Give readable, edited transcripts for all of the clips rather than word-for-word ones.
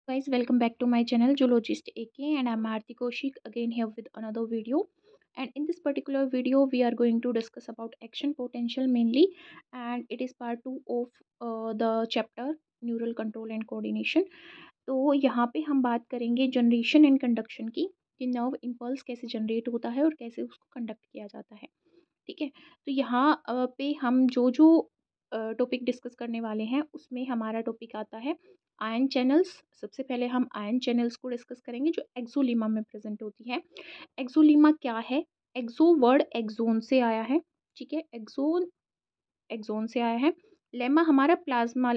Guys, welcome back to my channel Zoologist AK, and I'm Aarti Kaushik again here with another video. And in this particular video we are going to discuss about action potential mainly, and it is part 2 of the chapter neural control and coordination. तो यहाँ पे हम बात करेंगे generation and conduction की, कि nerve impulse कैसे generate होता है और कैसे उसको कंडक्ट किया जाता है। ठीक है, तो यहाँ पे हम जो जो टॉपिक डिस्कस करने वाले हैं उसमें हमारा टॉपिक आता है आयन चैनल्स। सबसे पहले हम आयन चैनल्स को डिस्कस करेंगे जो एक्सोलीमा में प्रेजेंट होती है। एक्सोलीमा क्या है? एक्सो वर्ड एक्सोन से आया है। ठीक है, एक्सोन एक्सोन से आया है। लेमा हमारा प्लाज्मा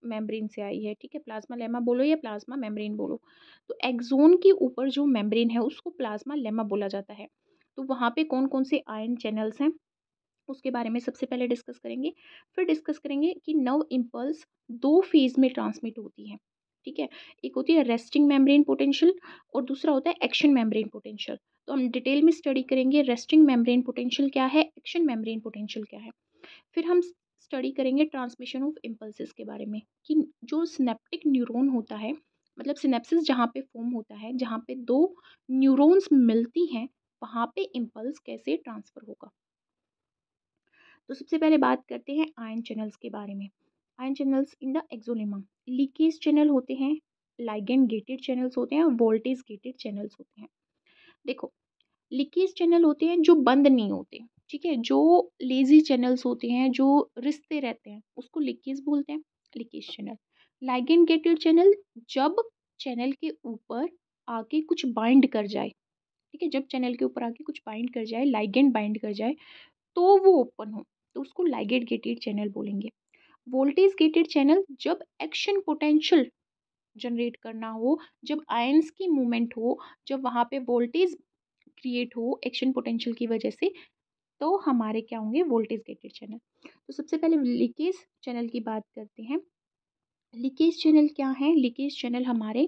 मेम्ब्रेन से आई है। ठीक है, प्लाज्मा लेमा बोलो या प्लाज्मा मेम्ब्रेन बोलो, तो एक्सोन के ऊपर जो मेम्ब्रेन है उसको प्लाज्मा लेमा बोला जाता है। तो वहाँ पे कौन कौन से आयन चैनल्स हैं उसके बारे में सबसे पहले डिस्कस करेंगे। फिर डिस्कस करेंगे कि नर्व इम्पल्स दो फेज में ट्रांसमिट होती है। ठीक है, एक होती है रेस्टिंग मेम्ब्रेन पोटेंशियल और दूसरा होता है एक्शन मेम्ब्रेन पोटेंशियल। तो हम डिटेल में स्टडी करेंगे रेस्टिंग मेम्ब्रेन पोटेंशियल क्या है, एक्शन मेम्ब्रेन पोटेंशियल क्या है। फिर हम स्टडी करेंगे ट्रांसमिशन ऑफ इम्पल्सेस के बारे में, कि जो सिनेप्टिक न्यूरॉन होता है, मतलब सिनेप्सिस जहाँ पे फॉर्म होता है, जहाँ पे दो न्यूरॉन्स मिलती हैं, वहाँ पे इम्पल्स कैसे ट्रांसफ़र होगा। तो सबसे पहले बात करते हैं आयन चैनल्स के बारे में। Ion channels in the axolemma, leakage channel होते हैं, लाइगेंड गेटेड चैनल्स होते हैं और वोल्टेज गेटेड चैनल्स होते हैं। देखो, लीकेज चैनल होते हैं जो बंद नहीं होते। ठीक है, जो लेजी चैनल्स होते हैं जो रिश्ते रहते हैं उसको लीकेज बोलते हैं, leakage channel. Ligand gated channel, जब चैनल के ऊपर आके कुछ बाइंड कर जाए। ठीक है, जब चैनल के ऊपर आके कुछ बाइंड कर जाए, लाइगेंड बाइंड कर जाए, तो वो ओपन हो, तो उसको लाइगेंड गेटेड चैनल बोलेंगे। वोल्टेज गेटेड चैनल, जब एक्शन पोटेंशियल जनरेट करना हो, जब आयंस की मूवमेंट हो, जब वहाँ पे वोल्टेज क्रिएट हो एक्शन पोटेंशियल की वजह से, तो हमारे क्या होंगे, वोल्टेज गेटेड चैनल। तो सबसे पहले लीकेज चैनल की बात करते हैं। लीकेज चैनल क्या है? लीकेज चैनल हमारे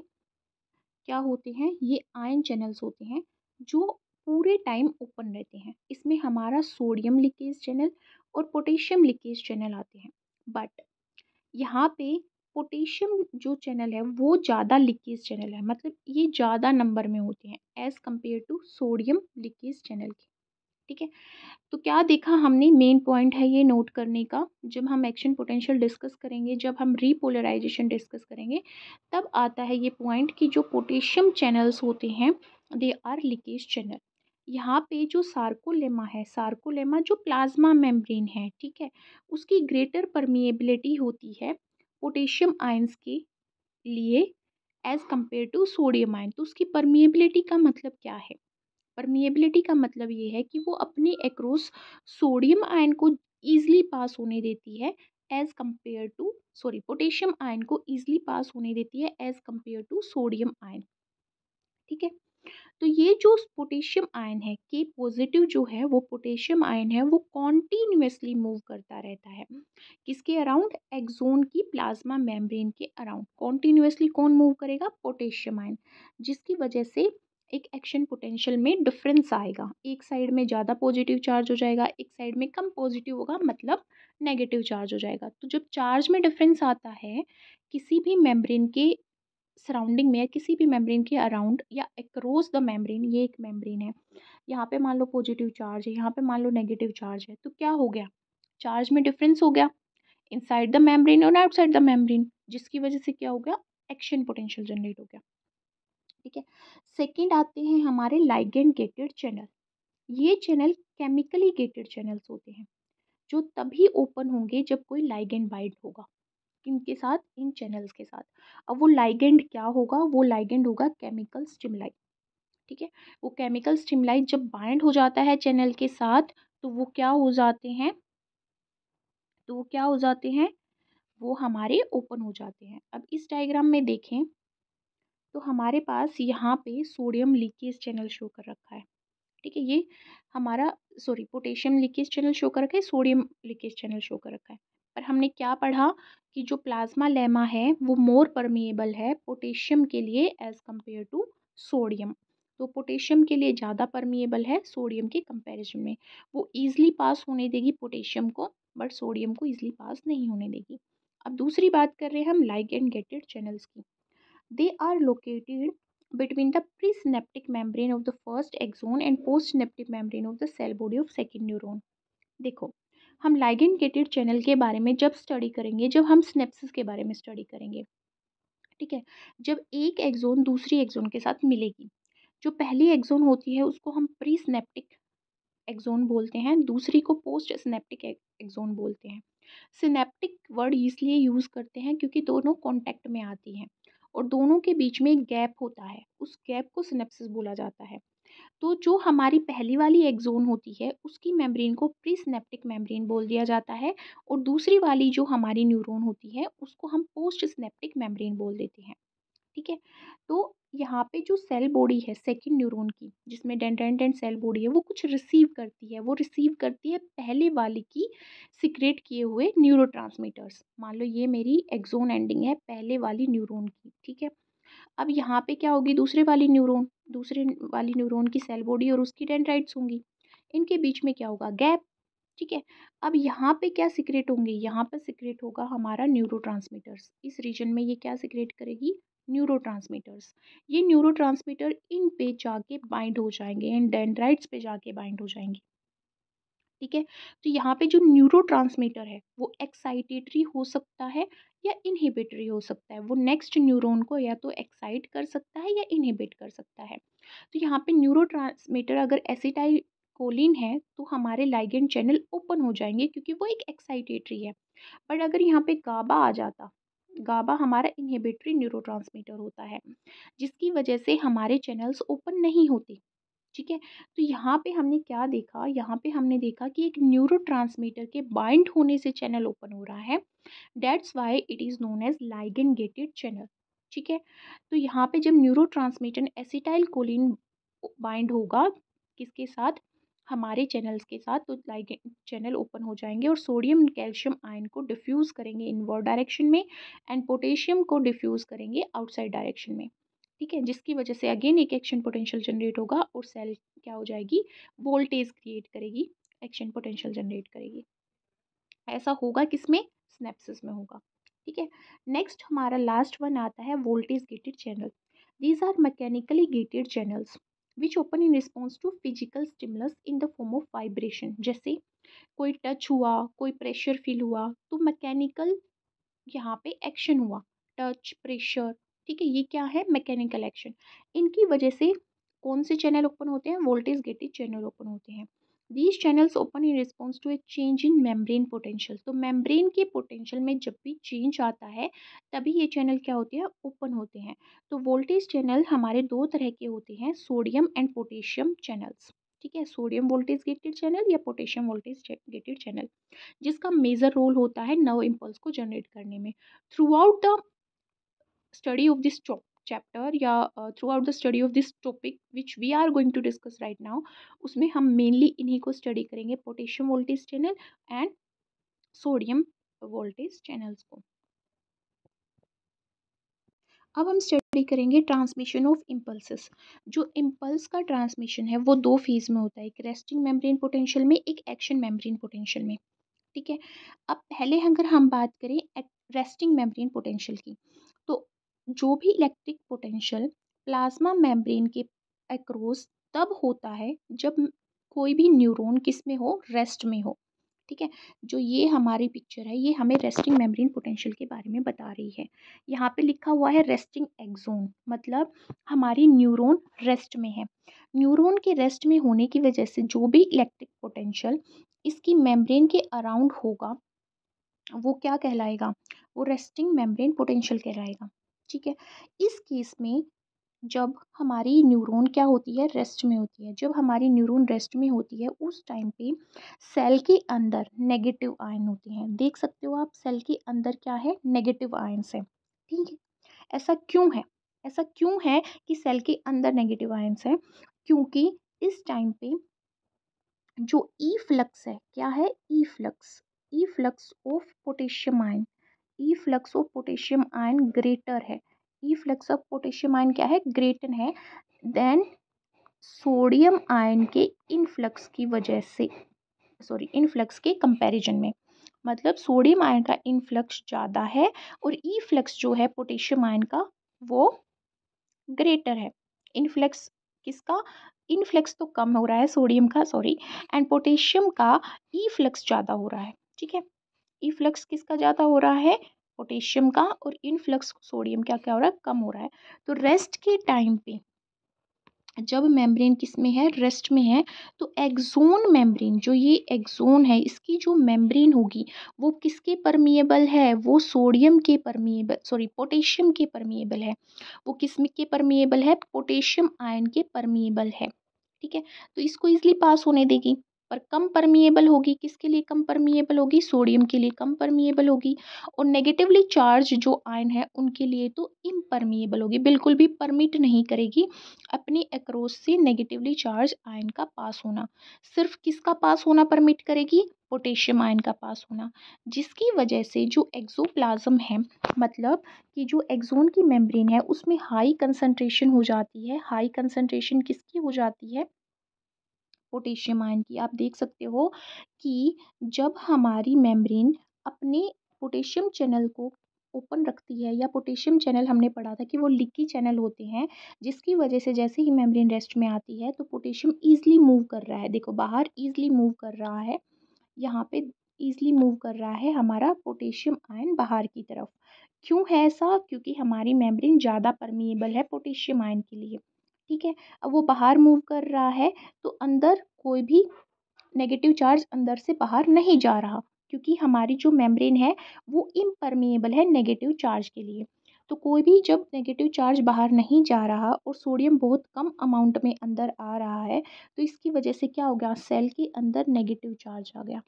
क्या होते हैं, ये आयन चैनल्स होते हैं जो पूरे टाइम ओपन रहते हैं। इसमें हमारा सोडियम लीकेज चैनल और पोटेशियम लीकेज चैनल आते हैं। बट यहाँ पे पोटेशियम जो चैनल है वो ज़्यादा लीकेज चैनल है, मतलब ये ज़्यादा नंबर में होते हैं as compare to sodium leakage channel के। ठीक है, तो क्या देखा हमने, मेन पॉइंट है ये नोट करने का। जब हम एक्शन पोटेंशियल डिस्कस करेंगे, जब हम रीपोलराइजेशन डिस्कस करेंगे, तब आता है ये पॉइंट कि जो पोटेशियम चैनल्स होते हैं दे आर लीकेज चैनल। यहाँ पे जो सार्कोलेमा है, सार्कोलेमा जो प्लाज्मा मेम्ब्रेन है, ठीक है, उसकी ग्रेटर परमिएबिलिटी होती है पोटेशियम आयंस के लिए as compare to sodium ion. तो उसकी परमिएबिलिटी का मतलब क्या है? परमिएबिलिटी का मतलब ये है कि वो अपने एक्रॉस सोडियम आयन को ईजिली पास होने देती है as compare to, sorry, potassium ion को ईजिली पास होने देती है as compare to sodium ion. ठीक है, तो ये जो पोटेशियम आयन है, के पॉजिटिव जो है वो पोटेशियम आयन है, वो कॉन्टिन्यूसली मूव करता रहता है किसके अराउंड, एक्सोन की प्लाज्मा मेम्ब्रेन के अराउंड। कॉन्टिन्यूसली कौन मूव करेगा, पोटेशियम आयन, जिसकी वजह से एक एक्शन पोटेंशियल में डिफरेंस आएगा। एक साइड में ज़्यादा पॉजिटिव चार्ज हो जाएगा, एक साइड में कम पॉजिटिव होगा, मतलब नेगेटिव चार्ज हो जाएगा। तो जब चार्ज में डिफरेंस आता है किसी भी मेम्ब्रेन के सराउंडिंग में, या किसी भी मेम्ब्रेन के अराउंड या अक्रॉस द मेम्ब्रेन, ये एक मेम्ब्रेन है, यहाँ पे मान लो पॉजिटिव चार्ज है, यहाँ पे मान लो नेगेटिव चार्ज है, तो क्या हो गया, चार्ज में डिफरेंस हो गया इनसाइड द मेम्ब्रेन और आउटसाइड द मेम्ब्रेन, जिसकी वजह से क्या हो गया, एक्शन पोटेंशियल जनरेट हो गया। ठीक है, सेकेंड आते हैं हमारे लाइगेंड गेटेड चैनल। ये चैनल केमिकली गेटेड चैनल्स होते हैं जो तभी ओपन होंगे जब कोई लाइगेंड बाइंड होगा, किनके साथ, इन चैनल्स के साथ। अब वो लाइगेंड क्या होगा, वो लाइगेंड होगा केमिकल स्टिमुलाई। ठीक है, वो केमिकल स्टिमुलाई जब बाइंड हो जाता है चैनल के साथ, तो वो क्या हो जाते हैं, तो वो क्या हो जाते हैं, वो हमारे ओपन हो जाते हैं। अब इस डायग्राम में देखें तो हमारे पास यहाँ पे सोडियम लीकेज चैनल शो कर रखा है। ठीक है, ये हमारा, sorry, potassium leakage channel show कर रखा है, सोडियम लीकेज चैनल शो कर रखा है। पर हमने क्या पढ़ा कि जो प्लाज्मा लेमा है वो मोर परमिएबल है पोटेशियम के लिए एज कम्पेयर टू सोडियम। तो पोटेशियम के लिए ज़्यादा परमिएबल है सोडियम के कंपैरिजन में। वो ईजिली पास होने देगी पोटेशियम को, बट सोडियम को ईजिली पास नहीं होने देगी। अब दूसरी बात कर रहे हैं हम लाइगेंड गेटेड चैनल्स की। They are located between the presynaptic membrane of the first axon and postsynaptic membrane of the cell body of second neuron. देखो, हम ligand gated चैनल के बारे में जब स्टडी करेंगे, जब हम सिनेप्सिस के बारे में स्टडी करेंगे, ठीक है। जब एक एक्सोन दूसरी एक्सोन के साथ मिलेगी, जो पहली एक्सोन होती है उसको हम प्री सिनेप्टिक एक्सोन बोलते हैं, दूसरी को पोस्ट सिनेप्टिक एक्सोन बोलते हैं। सिनेप्टिक वर्ड इसलिए यूज़ करते हैं क्योंकि दोनों कॉन्टैक्ट में आती हैं और दोनों के बीच में एक गैप होता है, उस गैप को सिनेप्सिस बोला जाता है। तो जो हमारी पहली वाली एक्सोन होती है उसकी मेम्ब्रेन को प्री सिनेप्टिक मेम्ब्रेन बोल दिया जाता है और दूसरी वाली जो हमारी न्यूरॉन होती है उसको हम पोस्ट सिनेप्टिक मेम्ब्रेन बोल देते हैं, ठीक है। तो यहाँ पे जो सेल बॉडी है सेकंड न्यूरॉन की, जिसमें डेंड्राइट सेल बॉडी है, वो कुछ रिसीव करती है, वो रिसीव करती है पहले वाली की सिक्रेट किए हुए न्यूरोट्रांसमीटर्स। मान लो ये मेरी एक्सोन एंडिंग है पहले वाली न्यूरॉन की, ठीक है। अब यहाँ पे क्या होगी, दूसरे वाली न्यूरॉन की सेल बॉडी और उसकी डेंड्राइट्स होंगी, इनके बीच में क्या होगा, गैप, ठीक है। अब यहाँ पे क्या सिक्रेट होंगे, यहाँ पर सिक्रेट होगा हमारा न्यूरोट्रांसमीटर्स। इस रीजन में ये क्या सिक्रेट करेगी, न्यूरोट्रांसमीटर्स। ये न्यूरोट्रांसमीटर इन पे जाके बाइंड हो जाएंगे, इन डेंड्राइट्स पे जाके बाइंड हो जाएंगे, ठीक है। तो यहाँ पे जो न्यूरोट्रांसमीटर है वो एक्साइटेटरी हो सकता है या इनहिबिटरी हो सकता है, वो नेक्स्ट न्यूरॉन को या तो एक्साइट कर सकता है या इनहिबिट कर सकता है। तो यहाँ पे न्यूरोट्रांसमीटर अगर एसिटाइल कोलिन है तो हमारे लाइगेंड चैनल ओपन हो जाएंगे क्योंकि वो एक एक्साइटेटरी है। बट अगर यहाँ पे गाबा आ जाता, गाबा हमारा इनहिबिटरी न्यूरोट्रांसमीटर होता है, जिसकी वजह से हमारे चैनल्स ओपन नहीं होते, ठीक है। तो यहाँ पे हमने क्या देखा, यहाँ पे हमने देखा कि एक न्यूरोट्रांसमीटर के बाइंड होने से चैनल ओपन हो रहा है, that's why it is known as ligand gated channel, ठीक है। तो यहाँ पे जब न्यूरोट्रांसमीटर एसिटाइल कोलिन बाइंड होगा किसके साथ, हमारे चैनल्स के साथ, तो लाइगेंड चैनल ओपन हो जाएंगे और सोडियम एंड कैल्शियम आयन को डिफ्यूज़ करेंगे इनवर्ड डायरेक्शन में एंड पोटेशियम को डिफ्यूज़ करेंगे आउटसाइड डायरेक्शन में, ठीक है। जिसकी वजह से अगेन एक एक्शन पोटेंशियल जनरेट होगा और सेल क्या हो जाएगी, वोल्टेज क्रिएट करेगी, एक्शन पोटेंशियल जनरेट करेगी। ऐसा होगा किसमें, सिनेप्सिस में होगा, ठीक है। नेक्स्ट हमारा लास्ट वन आता है voltage gated channel. These are mechanically gated channels which open in response to physical stimulus in the form of vibration. जैसे कोई टच हुआ, कोई प्रेशर फील हुआ, तो मैकेनिकल यहाँ पे एक्शन हुआ, टच, प्रेशर, ठीक है, ये क्या है, मैकेनिकल एक्शन। इनकी वजह से कौन से चैनल ओपन होते हैं, वोल्टेज गेटेड चैनल ओपन होते हैं। These channels open in response to a change in membrane potential. तो मेम्ब्रेन के पोटेंशियल में जब भी चेंज आता है तभी ये चैनल क्या होते हैं, ओपन होते हैं। तो वोल्टेज चैनल हमारे दो तरह के होते हैं, सोडियम एंड पोटेशियम चैनल्स, ठीक है। सोडियम वोल्टेज गेटेड चैनल या पोटेशियम वोल्टेज गेटेड चैनल, जिसका मेजर रोल होता है नर्व इम्पल्स को जनरेट करने में। Throughout the study of this chapter या throughout the study of this topic which we are going to discuss right now, उसमें हम mainly इन्हीं को स्टडी करेंगे, potassium voltage channel and sodium voltage channels को। अब हम study करेंगे ट्रांसमिशन ऑफ इम्पल्सेस। जो इम्पल्स का ट्रांसमिशन है वो दो फेज में होता है, एक रेस्टिंग मेम्ब्रेन पोटेंशियल में, एक एक्शन मेम्ब्रेन पोटेंशियल में, ठीक है। अब पहले अगर हम बात करें रेस्टिंग मेम्ब्रेन पोटेंशियल की, तो जो भी इलेक्ट्रिक पोटेंशियल प्लाज्मा मेम्ब्रेन के अक्रॉस तब होता है जब कोई भी न्यूरॉन किस में हो, रेस्ट में हो, ठीक है। जो ये हमारी पिक्चर है ये हमें रेस्टिंग मेम्ब्रेन पोटेंशियल के बारे में बता रही है। यहाँ पे लिखा हुआ है रेस्टिंग एक्सोन, मतलब हमारी न्यूरॉन रेस्ट में है। न्यूरॉन के रेस्ट में होने की वजह से जो भी इलेक्ट्रिक पोटेंशियल इसकी मेम्ब्रेन के अराउंड होगा वो क्या कहलाएगा, वो रेस्टिंग मेम्ब्रेन पोटेंशियल कहलाएगा, ठीक है। इस केस में जब हमारी न्यूरॉन क्या होती है, रेस्ट में होती है, जब हमारी न्यूरॉन रेस्ट में होती है उस टाइम पे सेल के अंदर नेगेटिव आयन होते हैं। देख सकते हो आप सेल के अंदर क्या है, नेगेटिव आयन्स है, ठीक है। ऐसा क्यों है, ऐसा क्यों है कि सेल के अंदर नेगेटिव आयन्स है, क्योंकि इस टाइम पे जो ई फ्लक्स है, क्या है, efflux, efflux of potassium ion, efflux of potassium ion greater है, efflux of potassium ion क्या है, ग्रेटर है देन सोडियम आयन के इनफ्लक्स की वजह से, सॉरी इनफ्लक्स के कंपैरिजन में, मतलब सोडियम आयन का इनफ्लक्स ज़्यादा है और ई फ्लक्स जो है पोटेशियम आयन का वो ग्रेटर है। इनफ्लक्स किसका? इनफ्लक्स तो कम हो रहा है सोडियम का, सॉरी, एंड पोटेशियम का ईफ्लक्स ज़्यादा हो रहा है। ठीक है, ईफ्लक्स किसका ज़्यादा हो रहा है? पोटेशियम का, और इनफ्लक्स सोडियम का क्या हो रहा है? कम हो रहा है। तो रेस्ट के टाइम पे जब मेम्ब्रेन किस में है? रेस्ट में है, तो एक्सोन मेम्ब्रेन, जो ये एक्सोन है इसकी जो मेम्ब्रेन होगी वो किसके परमिएबल है? वो सोडियम के परमिएबल, सॉरी, पोटेशियम के परमिएबल है। वो किस में के परमिएबल है? पोटेशियम आयन के परमिएबल है। ठीक है, तो इसको इजीली पास होने देगी। पर कम परमिएबल होगी, किसके लिए कम परमिएबल होगी? सोडियम के लिए कम परमिएबल होगी। और नेगेटिवली चार्ज जो आयन है उनके लिए तो इम्परमिएबल होगी, बिल्कुल भी परमिट नहीं करेगी अपने अक्रॉस से नेगेटिवली चार्ज आयन का पास होना। सिर्फ किसका पास होना परमिट करेगी? पोटेशियम आयन का पास होना। जिसकी वजह से जो एक्सोप्लाज्म है, मतलब कि जो एक्सोन की मेम्ब्रेन है उसमें हाई कंसंट्रेशन हो जाती है। हाई कंसंट्रेशन किसकी हो जाती है? पोटेशियम आयन की। आप देख सकते हो कि जब हमारी मेम्ब्रेन अपने पोटेशियम चैनल को ओपन रखती है, या पोटेशियम चैनल हमने पढ़ा था कि वो लीकी चैनल होते हैं, जिसकी वजह से जैसे ही मेम्ब्रेन रेस्ट में आती है तो पोटेशियम ईजिली मूव कर रहा है। देखो बाहर ईजिली मूव कर रहा है, यहाँ पे ईजिली मूव कर रहा है हमारा पोटेशियम आयन बाहर की तरफ। क्यों है ऐसा? क्योंकि हमारी मेम्ब्रेन ज़्यादा परमिएबल है पोटेशियम आयन के लिए। ठीक है, अब वो बाहर मूव कर रहा है तो अंदर कोई भी नेगेटिव चार्ज अंदर से बाहर नहीं जा रहा, क्योंकि हमारी जो मेम्ब्रेन है वो इम्परमिएबल है नेगेटिव चार्ज के लिए। तो कोई भी जब नेगेटिव चार्ज बाहर नहीं जा रहा और सोडियम बहुत कम अमाउंट में अंदर आ रहा है, तो इसकी वजह से क्या हो गया? सेल के अंदर नेगेटिव चार्ज आ गया।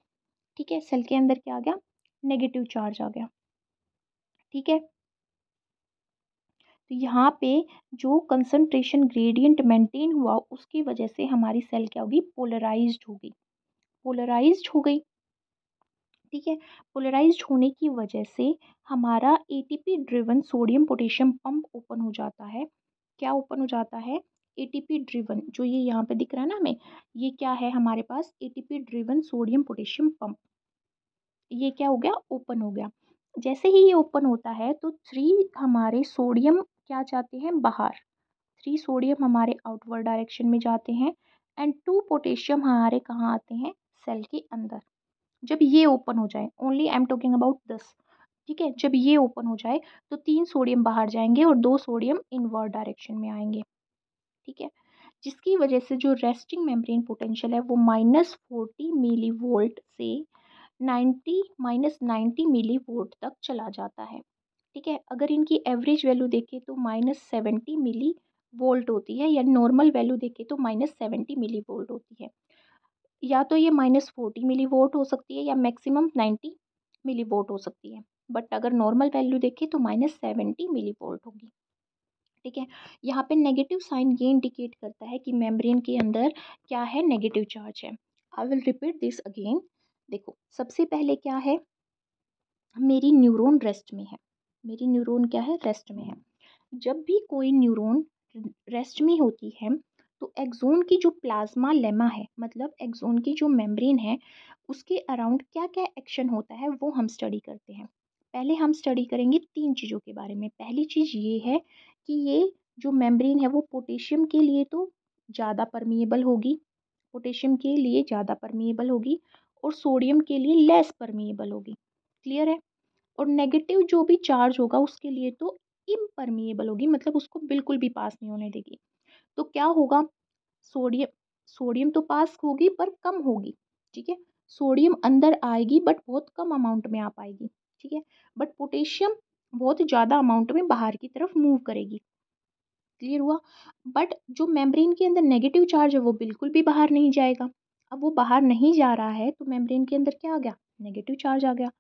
ठीक है, सेल के अंदर क्या आ गया? नेगेटिव चार्ज आ गया। ठीक है, तो यहाँ पे जो कंसंट्रेशन ग्रेडियंट मेंटेन हुआ उसकी वजह से हमारी सेल क्या होगी? पोलराइज्ड होगी। पोलराइज्ड हो गई। ठीक है, पोलराइज्ड होने की वजह से हमारा ATP driven sodium potassium pump open हो जाता है। क्या ओपन हो जाता है? एटीपी ड्रिवन, जो ये यहाँ पे दिख रहा है ना हमें, ये क्या है हमारे पास? ATP driven sodium potassium pump. ये क्या हो गया? ओपन हो गया। जैसे ही ये ओपन होता है तो 3 हमारे सोडियम क्या जाते हैं? बाहर। 3 सोडियम हमारे आउटवर्ड डायरेक्शन में जाते हैं, एंड 2 पोटेशियम हमारे कहाँ आते हैं? सेल के अंदर। जब ये ओपन हो जाए, only I am talking about this. ठीक है, जब ये ओपन हो जाए तो 3 सोडियम बाहर जाएंगे और 2 सोडियम इनवर्ड डायरेक्शन में आएंगे। ठीक है, जिसकी वजह से जो रेस्टिंग मेम्ब्रेन पोटेंशियल है वो -40 मिली वोल्ट से 90 मिली वोल्ट तक चला जाता है। ठीक है, अगर इनकी एवरेज वैल्यू देखें तो -70 मिली वोल्ट होती है, या नॉर्मल वैल्यू देखें तो -70 मिली वोल्ट होती है। या तो ये -40 मिली वोल्ट हो सकती है या मैक्सिमम 90 मिली वोल्ट हो सकती है, बट अगर नॉर्मल वैल्यू देखें तो -70 मिली वोल्ट होगी। ठीक है, यहाँ पे नेगेटिव साइन ये इंडिकेट करता है कि मेम्ब्रेन के अंदर क्या है? नेगेटिव चार्ज है। I will repeat this again. देखो सबसे पहले क्या है? मेरी न्यूरॉन रेस्ट में है। मेरी न्यूरॉन क्या है? रेस्ट में है। जब भी कोई न्यूरॉन रेस्ट में होती है तो एक्सोन की जो प्लाज्मा लेमा है, मतलब एक्सोन की जो मेम्ब्रेन है, उसके अराउंड क्या क्या एक्शन होता है वो हम स्टडी करते हैं। पहले हम स्टडी करेंगे 3 चीज़ों के बारे में। पहली चीज़ ये है कि ये जो मेम्ब्रेन है वो पोटेशियम के लिए तो ज़्यादा परमिएबल होगी, पोटेशियम के लिए ज़्यादा परमिएबल होगी, और सोडियम के लिए लेस परमिएबल होगी। क्लियर है? और नेगेटिव जो भी चार्ज होगा उसके लिए तो इम्परमिएबल होगी, मतलब उसको बिल्कुल भी पास नहीं होने देगी। तो क्या होगा? सोडियम सोडियम तो पास होगी पर कम होगी। ठीक है, सोडियम अंदर आएगी बट बहुत कम अमाउंट में आ पाएगी। ठीक है, बट पोटेशियम बहुत ज़्यादा अमाउंट में बाहर की तरफ मूव करेगी। क्लियर हुआ? बट जो मेम्ब्रेन के अंदर नेगेटिव चार्ज है वो बिल्कुल भी बाहर नहीं जाएगा। अब वो बाहर नहीं जा रहा है तो मेम्ब्रेन के अंदर क्या आ गया? नेगेटिव चार्ज आ गया।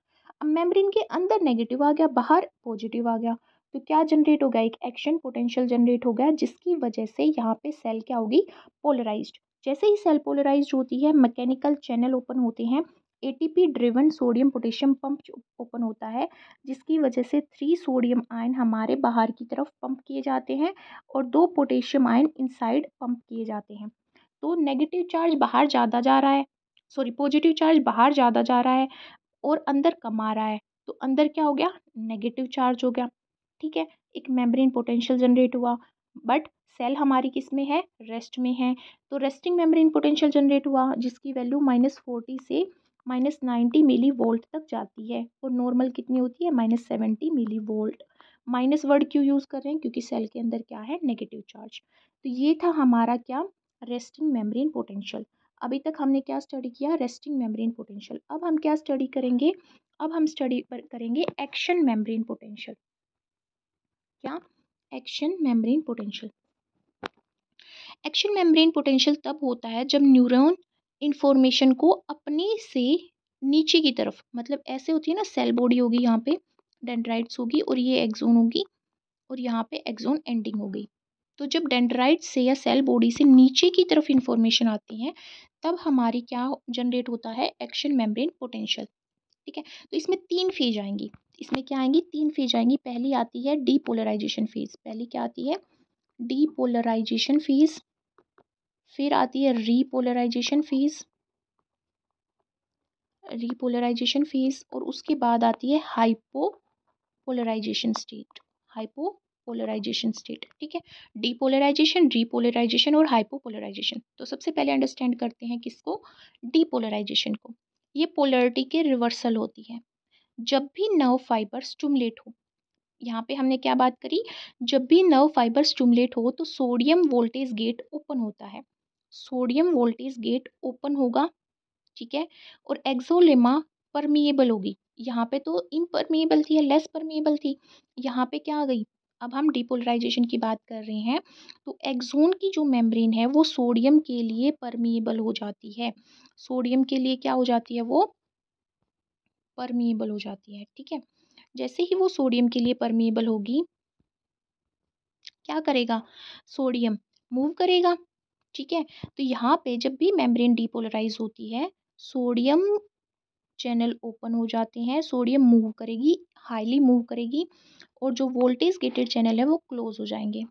अब मेम्ब्रेन के अंदर नेगेटिव आ गया, बाहर पॉजिटिव आ गया, तो क्या जनरेट हो गया? एक एक्शन पोटेंशियल जनरेट हो गया, जिसकी वजह से यहाँ पे सेल क्या होगी? पोलराइज्ड। जैसे ही सेल पोलराइज्ड होती है, मैकेनिकल चैनल ओपन होते हैं, ATP driven sodium potassium pump open होता है, जिसकी वजह से 3 सोडियम आयन हमारे बाहर की तरफ पंप किए जाते हैं और 2 पोटेशियम आयन इनसाइड पंप किए जाते हैं। तो नेगेटिव चार्ज बाहर ज़्यादा जा रहा है, सॉरी, पॉजिटिव चार्ज बाहर ज़्यादा जा रहा है और अंदर कम आ रहा है, तो अंदर क्या हो गया? नेगेटिव चार्ज हो गया। ठीक है, एक मेम्ब्रेन पोटेंशियल जनरेट हुआ, बट सेल हमारी किस में है, रेस्ट में है, तो रेस्टिंग मेम्ब्रेन पोटेंशियल जनरेट हुआ जिसकी वैल्यू -40 से -90 मिली वोल्ट तक जाती है और नॉर्मल कितनी होती है, -70 मिली वोल्ट। माइनस वर्ड क्यों यूज़ कर रहे हैं, क्योंकि सेल के अंदर क्या है, नेगेटिव चार्ज। तो ये था हमारा क्या, रेस्टिंग मेम्ब्रेन पोटेंशियल। अभी तक हमने क्या स्टडी किया, रेस्टिंग मेम्ब्रेन पोटेंशियल। अब हम क्या स्टडी करेंगे, अब हम स्टडी करेंगे एक्शन मेम्ब्रेन पोटेंशियल। क्या, action membrane potential. Action membrane potential तब होता है जब न्यूरॉन इंफॉर्मेशन को अपने से नीचे की तरफ, मतलब ऐसे होती है ना, सेल बॉडी होगी, यहाँ पे डेंड्राइट्स होगी और ये एक्सोन होगी और यहाँ पे एक्सोन एंडिंग होगी। तो जब डेंड्राइट से या सेल बॉडी से नीचे की तरफ इंफॉर्मेशन आती है तब हमारी क्या जनरेट होता है, एक्शन मेम्ब्रेन पोटेंशियल। ठीक है, तो इसमें 3 फेज आएंगी, इसमें क्या आएंगी, 3 फेज आएंगी। पहली आती है डीपोलराइजेशन फेज, पहली क्या आती है, डीपोलराइजेशन फेज। फिर आती है रीपोलराइजेशन फेज, रीपोलराइजेशन फेज, और उसके बाद आती है हाइपोपोलराइजेशन स्टेट, हाइपोपोलराइजेशन स्टेट। ठीक है, डीपोलराइजेशन, रीपोलराइजेशन और हाइपोपोलराइजेशन। तो सबसे पहले अंडरस्टैंड करते हैं किसको, डीपोलराइजेशन को। ये पोलरिटी के रिवर्सल होती है जब भी नर्व फाइबर स्टिमुलेट हो। यहाँ पे हमने क्या बात करी, जब भी नर्व फाइबर स्टिमुलेट हो तो सोडियम वोल्टेज गेट ओपन होता है, सोडियम वोल्टेज गेट ओपन होगा। ठीक है, और एक्सोलेमा परमिएबल होगी। यहाँ पे तो इम्परमिएबल थी या लेस परमिएबल थी, यहाँ पे क्या आ गई, अब हम डिपोलराइजेशन की बात कर रहे हैं तो एक्सोन की जो मेम्ब्रेन है वो सोडियम के लिए परमिएबल हो जाती है, सोडियम के लिए क्या हो जाती है, वो परमिएबल हो जाती है। ठीक है, जैसे ही वो सोडियम के लिए परमिएबल होगी, क्या करेगा, सोडियम मूव करेगा। ठीक है, तो यहाँ पे जब भी मेम्ब्रेन डिपोलराइज होती है, सोडियम चैनल ओपन हो जाते हैं, सोडियम मूव करेगी, हाईली मूव करेगी, और जो वोल्टेज गेटेड चैनल है वो क्लोज हो जाएंगे।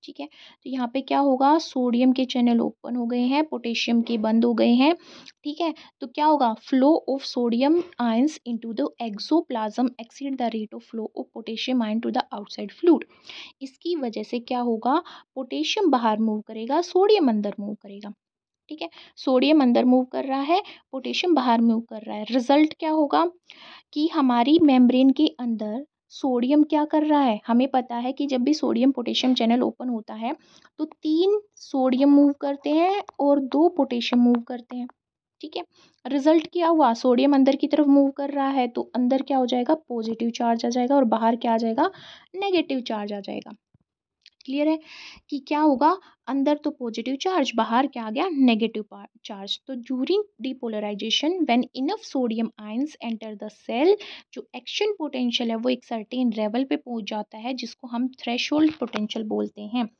ठीक है, तो यहाँ पे क्या होगा, सोडियम के चैनल ओपन हो गए हैं, पोटेशियम के बंद हो गए हैं। ठीक है, तो क्या होगा, flow of sodium ions into the axoplasm exceed the rate of flow of potassium ion to the outside fluid. इसकी वजह से क्या होगा, पोटेशियम बाहर मूव करेगा, सोडियम अंदर मूव करेगा। ठीक है, सोडियम अंदर मूव कर रहा है, पोटेशियम बाहर मूव कर रहा है। रिजल्ट क्या होगा कि हमारी मेम्ब्रेन के अंदर सोडियम क्या कर रहा है, हमें पता है कि जब भी सोडियम पोटेशियम चैनल ओपन होता है तो 3 सोडियम मूव करते हैं और 2 पोटेशियम मूव करते हैं। ठीक है, रिजल्ट क्या हुआ, सोडियम अंदर की तरफ मूव कर रहा है तो अंदर क्या हो जाएगा, पॉजिटिव चार्ज आ जाएगा और बाहर क्या आ जाएगा, नेगेटिव चार्ज आ जाएगा। क्लियर है कि क्या होगा, अंदर तो पॉजिटिव चार्ज, बाहर क्या आ गया, नेगेटिव चार्ज। तो during depolarization when enough sodium ions enter the cell, जो एक्शन पोटेंशियल है वो एक सर्टेन लेवल पे पहुंच जाता है जिसको हम थ्रेशोल्ड पोटेंशियल बोलते हैं।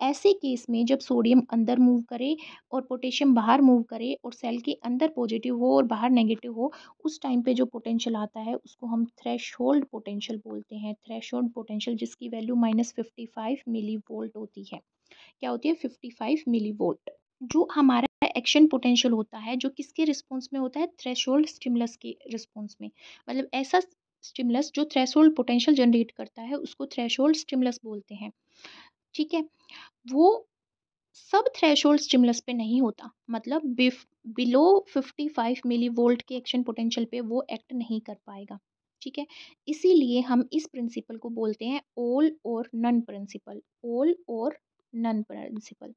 ऐसे केस में जब सोडियम अंदर मूव करे और पोटेशियम बाहर मूव करे और सेल के अंदर पॉजिटिव हो और बाहर नेगेटिव हो, उस टाइम पे जो पोटेंशियल आता है उसको हम थ्रेशोल्ड पोटेंशियल बोलते हैं। थ्रेशोल्ड पोटेंशियल जिसकी वैल्यू -55 मिली वोल्ट होती है। क्या होती है, 55 मिली वोल्ट। जो हमारा एक्शन पोटेंशियल होता है जो किसके रिस्पॉन्स में होता है, थ्रेशोल्ड स्टिमुलस के रिस्पॉन्स में। मतलब ऐसा स्टिमुलस जो थ्रेशोल्ड पोटेंशियल जनरेट करता है उसको थ्रेशोल्ड स्टिमुलस बोलते हैं। ठीक है, वो सब थ्रेशोल्ड स्टिमुलस पे नहीं होता, मतलब बिलो 55 मिली वोल्ट के एक्शन पोटेंशियल पे वो एक्ट नहीं कर पाएगा। ठीक है, इसीलिए हम इस प्रिंसिपल को बोलते हैं ऑल और नन प्रिंसिपल, ऑल और नन प्रिंसिपल।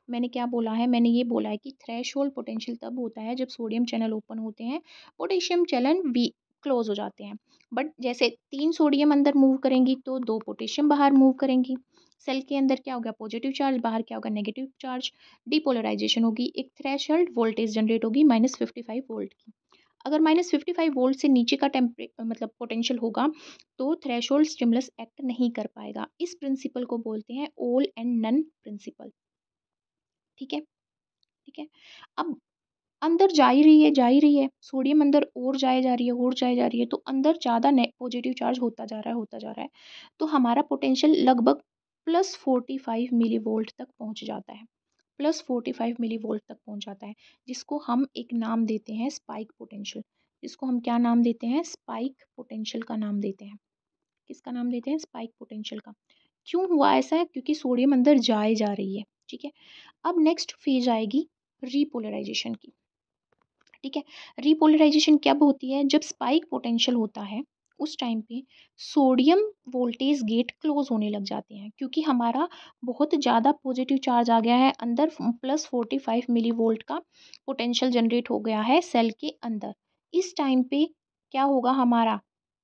मैंने क्या बोला है, मैंने ये बोला है कि थ्रेशोल्ड पोटेंशियल तब होता है जब सोडियम चैनल ओपन होते हैं, पोटेशियम चैनल वी क्लोज हो जाते हैं। बट जैसे 3 सोडियम अंदर मूव करेंगी तो 2 पोटेशियम बाहर मूव करेंगी। सेल के अंदर क्या होगा, पॉजिटिव चार्ज, बाहर क्या होगा, नेगेटिव चार्ज। डिपोलराइजेशन होगी, एक थ्रेशोल्ड वोल्टेज जनरेट होगी -55 वोल्ट की। अगर -55 वोल्ट से नीचे का मतलब पोटेंशियल होगा तो थ्रेशोल्ड स्टिमुलस एक्ट नहीं कर पाएगा। इस प्रिंसिपल को बोलते हैं ऑल एंड नन प्रिंसिपल। ठीक है, ठीक है, अब अंदर जा ही रही है, जा ही रही है, सोडियम अंदर और जाए जा रही है, और जाए जा रही है, तो अंदर ज़्यादा पॉजिटिव चार्ज होता जा रहा है, होता जा रहा है, तो हमारा पोटेंशियल लगभग +45 मिली वोल्ट तक पहुंच जाता है, +45 मिली वोल्ट तक पहुंच जाता है, जिसको हम एक नाम देते हैं स्पाइक पोटेंशियल। जिसको हम क्या नाम देते हैं, स्पाइक पोटेंशियल का नाम देते हैं। किसका नाम देते हैं? स्पाइक पोटेंशियल का। क्यों हुआ ऐसा है? क्योंकि सोडियम अंदर जाए जा रही है, ठीक है। अब नेक्स्ट फेज आएगी रीपोलराइजेशन की, ठीक है। रीपोलराइजेशन कब होती है? जब स्पाइक पोटेंशियल होता है उस टाइम पे सोडियम वोल्टेज गेट क्लोज होने लग जाते हैं, क्योंकि हमारा बहुत ज़्यादा पॉजिटिव चार्ज आ गया है अंदर, +45 मिली वोल्ट का पोटेंशियल जनरेट हो गया है सेल के अंदर। इस टाइम पे क्या होगा? हमारा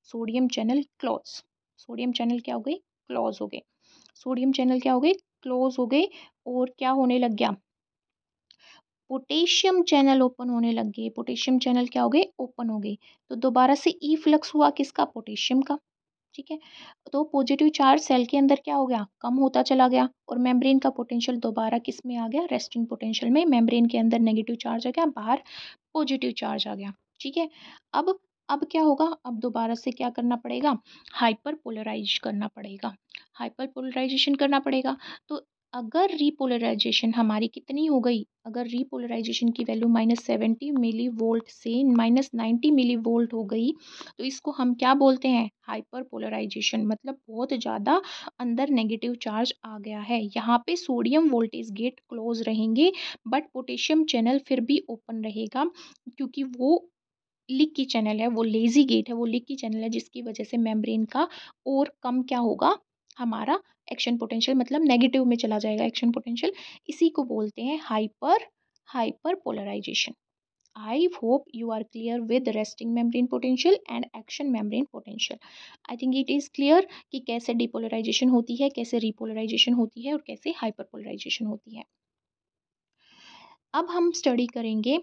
sodium channel close, sodium channel क्या हो गई? क्लोज हो गए। सोडियम चैनल क्या हो गए? क्लोज हो गए। और क्या होने लग गया? पोटेशियम चैनल ओपन होने लग गए। पोटेशियम चैनल क्या हो गए? ओपन हो गए। तो दोबारा से ई फ्लक्स हुआ किसका? पोटेशियम का, ठीक है। तो पॉजिटिव चार्ज सेल के अंदर क्या हो गया? कम होता चला गया। और मेम्ब्रेन का पोटेंशियल दोबारा किस में आ गया? रेस्टिंग पोटेंशियल में। मेम्ब्रेन के अंदर नेगेटिव चार्ज आ गया, बाहर पॉजिटिव चार्ज आ गया, ठीक है। अब क्या होगा? अब दोबारा से क्या करना पड़ेगा? हाइपर पोलराइज करना पड़ेगा, हाइपर पोलराइजेशन करना पड़ेगा। तो अगर रीपोलराइजेशन हमारी कितनी हो गई? अगर रीपोलराइजेशन की वैल्यू -70 मिली वोल्ट से -90 मिली वोल्ट हो गई, तो इसको हम क्या बोलते हैं? Hyperpolarization. मतलब बहुत ज़्यादा अंदर नेगेटिव चार्ज आ गया है। यहाँ पे सोडियम वोल्टेज गेट क्लोज रहेंगे, बट पोटेशियम चैनल फिर भी ओपन रहेगा, क्योंकि वो लीकी चैनल है, वो लेज़ी गेट है, वो लीकी चैनल है, जिसकी वजह से मेम्ब्रेन का और कम क्या होगा? हमारा एक्शन पोटेंशियल, मतलब नेगेटिव में चला जाएगा एक्शन पोटेंशियल। इसी को बोलते हैं hyperpolarization. I hope you are clear with resting membrane potential and action membrane potential. I think it is clear कि कैसे डिपोलराइजेशन होती है, कैसे रिपोलराइजेशन होती है और कैसे हाइपर पोलराइजेशन होती है। अब हम स्टडी करेंगे,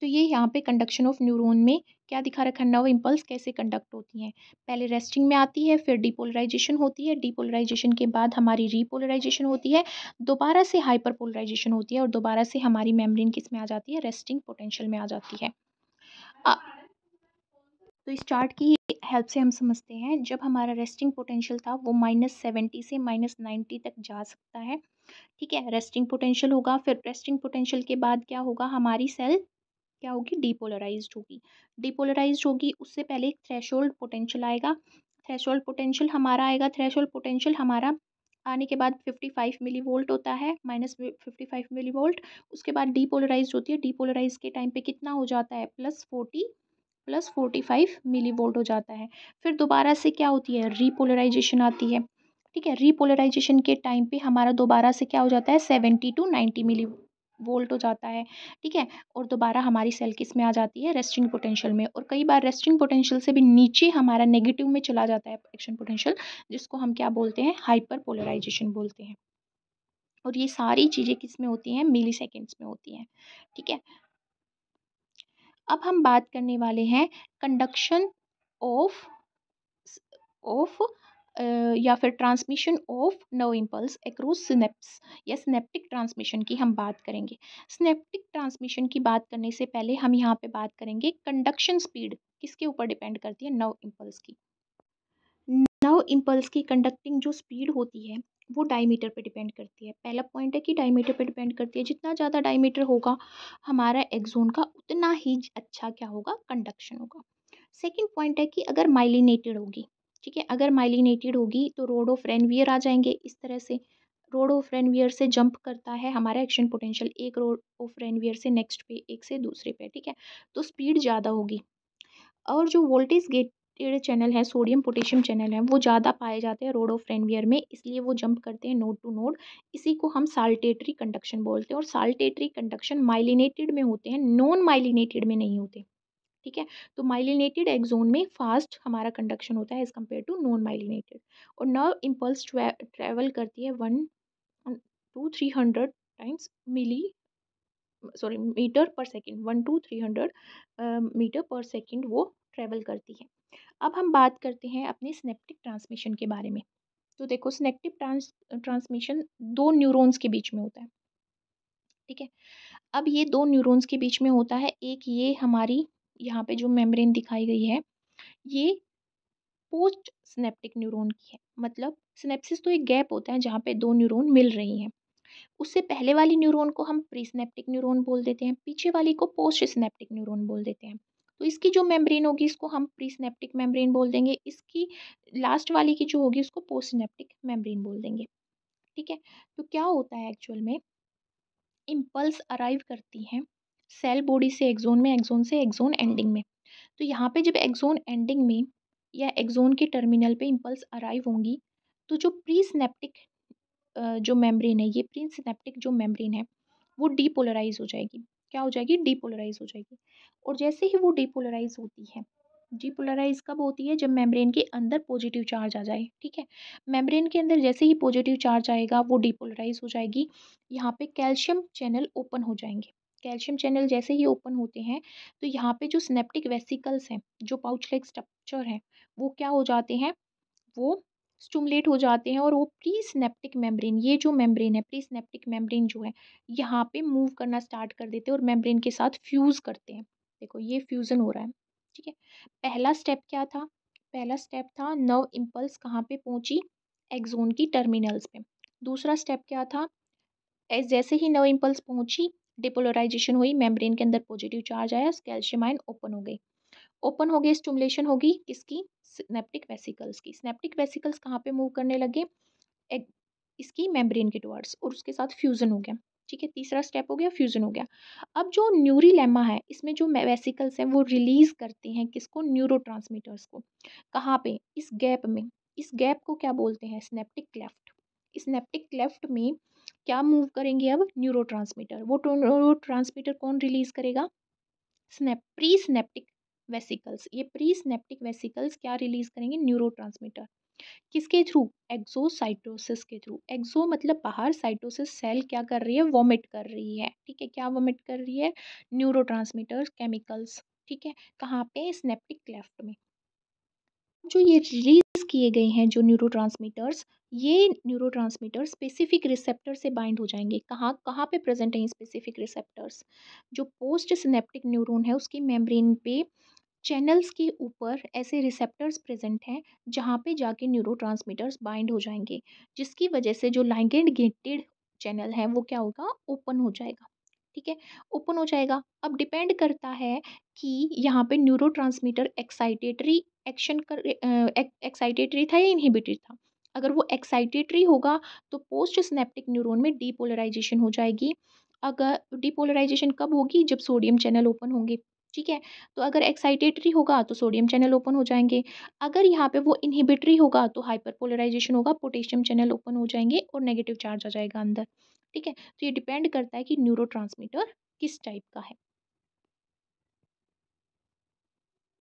तो ये यहाँ पे कंडक्शन ऑफ न्यूरॉन में क्या दिखा रखा है? नर्व इम्पल्स कैसे कंडक्ट होती हैं। पहले रेस्टिंग में आती है, फिर डिपोलराइजेशन होती है, डिपोलराइजेशन के बाद हमारी रीपोलराइजेशन होती है, दोबारा से हाइपर पोलराइजेशन होती है और दोबारा से हमारी मेम्ब्रेन किस में आ जाती है? रेस्टिंग पोटेंशियल में आ जाती है। अ, तो इस चार्ट की हेल्प से हम समझते हैं, जब हमारा रेस्टिंग पोटेंशियल था वो -70 से -90 तक जा सकता है, ठीक है। रेस्टिंग पोटेंशियल होगा, फिर रेस्टिंग पोटेंशियल के बाद क्या होगा? हमारी सेल क्या होगी? डिपोलराइज्ड होगी। डिपोलराइज्ड होगी, उससे पहले एक थ्रेशोल्ड पोटेंशियल आएगा। थ्रेशोल्ड पोटेंशियल हमारा आएगा, थ्रेशोल्ड पोटेंशियल हमारा आने के बाद 55 मिली वोल्ट होता है, -55 मिली वोल्ट। उसके बाद डिपोलराइज्ड होती है, डिपोलराइज के टाइम पे कितना हो जाता है? +45 मिली वोल्ट हो जाता है। फिर दोबारा से क्या होती है? रीपोलराइजेशन आती है, ठीक है। रीपोलराइजेशन के टाइम पे हमारा दोबारा से क्या हो जाता है? 70 टू 90 मिली वोल्ट हो जाता है, ठीक है। और दोबारा हमारी सेल किस में आ जाती है? रेस्टिंग पोटेंशियल में। और कई बार रेस्टिंग पोटेंशियल से भी नीचे हमारा नेगेटिव में चला जाता है एक्शन पोटेंशियल, जिसको हम क्या बोलते हैं? हाइपर पोलराइजेशन बोलते हैं। और ये सारी चीज़ें किस में होती हैं? मिली सेकेंड्स में होती हैं, ठीक है। अब हम बात करने वाले हैं कंडक्शन ऑफ ऑफ या फिर transmission of nerve impulse across synapse या सिनेप्टिक ट्रांसमिशन की हम बात करेंगे। सिनेप्टिक ट्रांसमिशन की बात करने से पहले हम यहाँ पे बात करेंगे कंडक्शन स्पीड किसके ऊपर डिपेंड करती है? नर्व इम्पल्स की। नर्व इम्पल्स की कंडक्टिंग जो स्पीड होती है वो डायमीटर पे डिपेंड करती है। पहला पॉइंट है कि डायमीटर पे डिपेंड करती है, जितना ज़्यादा डायमीटर होगा हमारा एक्सोन का उतना ही अच्छा क्या होगा? कंडक्शन होगा। सेकंड पॉइंट है कि अगर माइलिनेटेड होगी, ठीक है, अगर माइलिनेटेड होगी तो रोड ऑफ रेनवियर आ जाएंगे इस तरह से। रोड ऑफ रेनवियर से जंप करता है हमारा एक्शन पोटेंशियल, एक रोड ऑफ रेनवियर से नेक्स्ट पे, एक से दूसरे पे, ठीक है। तो स्पीड ज़्यादा होगी। और जो वोल्टेज गेटेड चैनल है, सोडियम पोटेशियम चैनल है, वो ज़्यादा पाए जाते हैं रोड ऑफ रेनवियर में, इसलिए वो जंप करते हैं नोड टू नोड। इसी को हम साल्टेटरी कंडक्शन बोलते हैं। और साल्टेटरी कंडक्शन माइलिनेटेड में होते हैं, नॉन माइलिनेटेड में नहीं होते, ठीक है। तो माइलिनेटेड एक्सोन में फास्ट हमारा कंडक्शन होता है as compare to non myelinated. और नर्व इम्पल्स ट्रैवल करती है 1 to 300 टाइम्स मीटर पर सेकेंड, 1 to 300 मीटर पर सेकेंड वो ट्रैवल करती है। अब हम बात करते हैं अपने सिनेप्टिक ट्रांसमिशन के बारे में। तो देखो, सिनेप्टिक ट्रांसमिशन दो न्यूरॉन्स के बीच में होता है, ठीक है। अब ये दो न्यूरॉन्स के बीच में होता है, एक ये हमारी यहाँ पे जो मेम्ब्रेन दिखाई गई है, ये पोस्ट सिनेप्टिक न्यूरॉन की है। मतलब सिनेप्सिस तो एक गैप होता है जहाँ पे दो न्यूरॉन मिल रही हैं। उससे पहले वाली न्यूरॉन को हम प्री सिनेप्टिक न्यूरॉन बोल देते हैं, पीछे वाली को पोस्ट सिनेप्टिक न्यूरॉन बोल देते हैं। तो इसकी जो मेम्ब्रेन होगी इसको हम प्री सिनेप्टिक मेम्ब्रेन बोल देंगे, इसकी लास्ट वाली की जो होगी उसको पोस्ट सिनेप्टिक मेम्ब्रेन बोल देंगे। ठीक है। तो क्या होता है एक्चुअल में, इम्पल्स अराइव करती हैं सेल बॉडी से एक्सोन में, एक्सोन से एक्सोन एंडिंग में। तो यहाँ पे जब एक्सोन एंडिंग में या एक्सोन के टर्मिनल पे इम्पल्स अराइव होंगी, तो जो प्री सिनेप्टिक जो मेम्ब्रेन है, ये प्री सिनेप्टिक जो मेम्ब्रेन है वो डीपोलराइज हो जाएगी। क्या हो जाएगी? डीपोलराइज हो जाएगी। और जैसे ही वो डीपोलराइज होती है, डीपोलराइज कब होती है? जब मेम्ब्रेन के अंदर पॉजिटिव चार्ज आ जाए। ठीक है। मेम्ब्रेन के अंदर जैसे ही पॉजिटिव चार्ज आएगा वो डीपोलराइज हो जाएगी। यहाँ पे कैल्शियम चैनल ओपन हो जाएंगे। कैल्शियम चैनल जैसे ही ओपन होते हैं तो यहाँ पे जो सिनेप्टिक वेसिकल्स हैं, जो पाउच लाइक स्ट्रक्चर है, वो क्या हो जाते हैं? वो स्टिमुलेट हो जाते हैं और वो प्री सिनेप्टिक मेम्ब्रेन, ये जो मेम्ब्रेन है, प्री सिनेप्टिक मेम्ब्रेन जो है, यहाँ पे मूव करना स्टार्ट कर देते हैं और मेम्ब्रेन के साथ फ्यूज़ करते हैं। देखो ये फ्यूज़न हो रहा है। ठीक है। पहला स्टेप क्या था? पहला स्टेप था नर्व इम्पल्स कहाँ पे पहुँची? एक्सोन की टर्मिनल्स पे। दूसरा स्टेप क्या था? जैसे ही नर्व इम्पल्स पहुँची, डिपोलराइजेशन हुई, मेम्ब्रेन के अंदर पॉजिटिव चार्ज आया, कैल्शियम आयन ओपन हो गई। ओपन हो गई, स्टिमुलेशन होगी किसकी? सिनेप्टिक वेसिकल्स की। सिनेप्टिक वेसिकल्स कहाँ पे मूव करने लगे? एक इसकी मेम्ब्रेन के टुवर्ड्स, और उसके साथ फ्यूजन हो गया। ठीक है। तीसरा स्टेप हो गया, फ्यूजन हो गया। अब जो न्यूरीलेमा है, इसमें जो वेसिकल्स हैं वो रिलीज करते हैं किसको? न्यूरोट्रांसमीटर्स को। कहाँ पे? इस गैप में। इस गैप को क्या बोलते हैं? Synaptic cleft. सिनेप्टिक क्लेफ्ट में क्या मूव करेंगे अब? न्यूरोट्रांसमीटर। वो न्यूरोट्रांसमीटर कौन रिलीज करेगा? Pre synaptic vesicles. ये प्री सिनेप्टिक वेसिकल्स क्या रिलीज करेंगे? न्यूरोट्रांसमीटर। किसके थ्रू? एक्सोसाइटोसिस के थ्रू। एक्सो मतलब बाहर, साइटोसिस सेल क्या कर रही है? वॉमिट कर रही है। ठीक है। क्या वॉमिट कर रही है? Neurotransmitters, chemicals. ठीक है। कहाँ पे? सिनेप्टिक क्लेफ्ट में। जो ये रिलीज किए गए हैं जो न्यूरोट्रांसमीटर्स, ये न्यूरोट्रांसमीटर स्पेसिफिक रिसेप्टर से बाइंड हो जाएंगे। कहाँ कहाँ पे प्रेजेंट हैं स्पेसिफिक रिसेप्टर्स? जो पोस्ट सिनेप्टिक न्यूरॉन है उसकी मेम्ब्रेन पे चैनल्स के ऊपर ऐसे रिसेप्टर्स प्रेजेंट हैं जहाँ पे जाके न्यूरोट्रांसमीटर्स बाइंड हो जाएंगे, जिसकी वजह से जो लाइगेंड गेटेड चैनल है वो क्या होगा? ओपन हो जाएगा। ठीक है। ओपन हो जाएगा। अब डिपेंड करता है कि यहाँ पे न्यूरोट्रांसमीटर एक्साइटेटरी एक्शन कर एक्साइटेटरी था या इनहिबिटरी था। अगर वो एक्साइटेटरी होगा तो पोस्ट सिनेप्टिक न्यूरॉन में डीपोलराइजेशन हो जाएगी। अगर डीपोलराइजेशन कब होगी? जब सोडियम चैनल ओपन होंगे। ठीक है। तो अगर एक्साइटेटरी होगा तो सोडियम चैनल ओपन हो जाएंगे। अगर यहाँ पे वो इनहिबिटरी होगा तो हाइपरपोलराइजेशन होगा, पोटेशियम चैनल ओपन हो जाएंगे और नेगेटिव चार्ज आ जाएगा अंदर। ठीक है। तो ये डिपेंड करता है कि न्यूरोट्रांसमीटर किस टाइप का है।